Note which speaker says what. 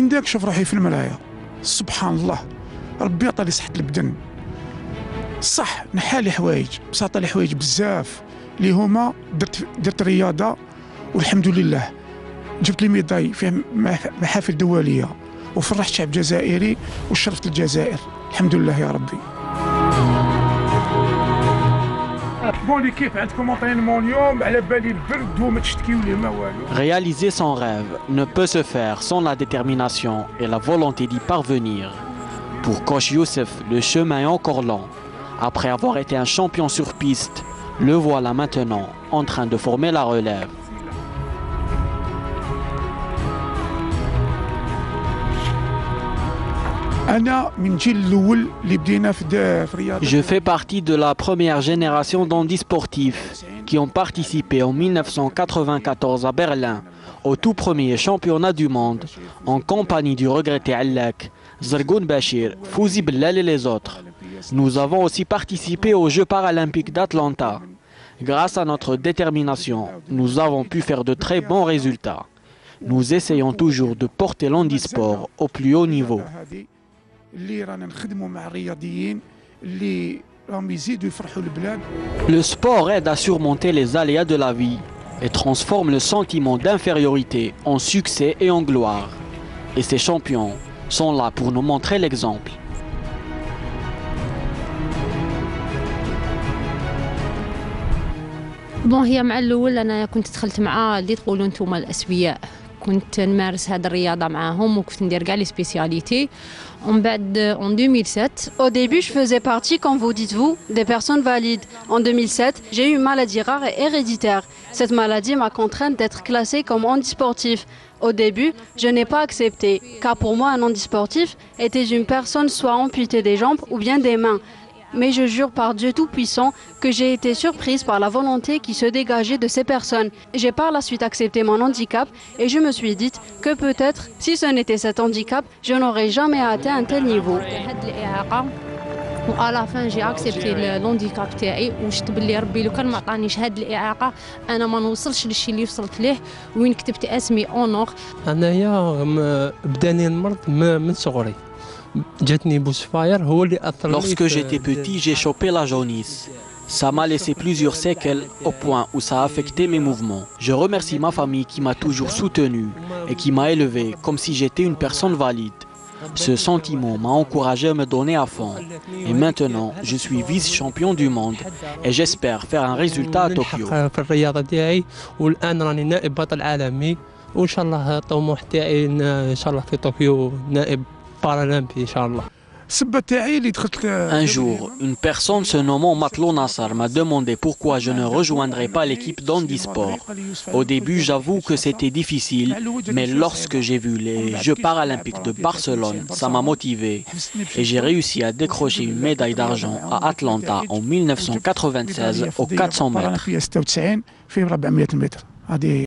Speaker 1: من داك شوف روحي في المرايه، سبحان الله، ربي عطاني صحة البدن. صح نحى لي حوايج، بساط لي حوايج بزاف اللي هما درت رياضه والحمد لله جبت لي ميداي في محافل دوليه وفرحت الشعب الجزائري وشرفت الجزائر، الحمد لله يا ربي.
Speaker 2: Réaliser son rêve ne peut se faire sans la détermination et la volonté d'y parvenir. Pour coach Youssef, le chemin est encore long. Après avoir été un champion sur piste, le voilà maintenant en train de former la relève. Je fais partie de la première génération d'handisportifs qui ont participé en 1994 à Berlin au tout premier championnat du monde en compagnie du regretté Allak, Zergoun Bachir, Fouzi Bellal et les autres. Nous avons aussi participé aux Jeux paralympiques d'Atlanta. Grâce à notre détermination, nous avons pu faire de très bons résultats. Nous essayons toujours de porter l'handisport au plus haut niveau. Le sport aide à surmonter les aléas de la vie et transforme le sentiment d'infériorité en succès et en gloire. Et ces champions sont là pour nous montrer l'exemple.
Speaker 3: بون هي مع الاول انا كنت دخلت مع اللي تقولوا نتوما الاسوياء، كنت نمارس هذه الرياضه معاهم وكنت ندير كاع لي سبيسياليتي. ومن بعد en 2007
Speaker 4: au début je faisais partie, comme vous dites vous, des personnes valides. En 2007 j'ai eu une maladie rare et héréditaire. Cette maladie m'a contrainte d'être classée comme handisportif. Au début je n'ai pas accepté, car pour moi un handisportif était une personne soit amputée des jambes ou bien des mains. Mais je jure par Dieu Tout-Puissant que j'ai été surprise par la volonté qui se dégageait de ces personnes. J'ai par la suite accepté mon handicap et je me suis dit que peut-être, si ce n'était cet handicap, je n'aurais jamais atteint un tel niveau.
Speaker 3: وعلى فان جي اكسبتي الهانديكاب تاعي وشفت باللي ربي لو كان ما عطانيش هاد الاعاقه انا ما نوصلش للشيء اللي وصلت ليه وين كتبت اسمي اونور.
Speaker 5: انايا بداني المرض من صغري.
Speaker 2: Lorsque j'étais petit, j'ai chopé la jaunisse. Ça m'a laissé plusieurs séquelles au point où ça a affecté mes mouvements. Je remercie ma famille qui m'a toujours soutenu et qui m'a élevé comme si j'étais une personne valide. Ce sentiment m'a encouragé à me donner à fond. Et maintenant, je suis vice-champion du monde et j'espère faire un résultat à Tokyo. Un jour, une personne se nommant Matlou Nassar m'a demandé pourquoi je ne rejoindrais pas l'équipe d'handisport. Au début, j'avoue que c'était difficile, mais lorsque j'ai vu les Jeux paralympiques de Barcelone, ça m'a motivé et j'ai réussi à décrocher une médaille d'argent à Atlanta en 1996 aux 400 mètres.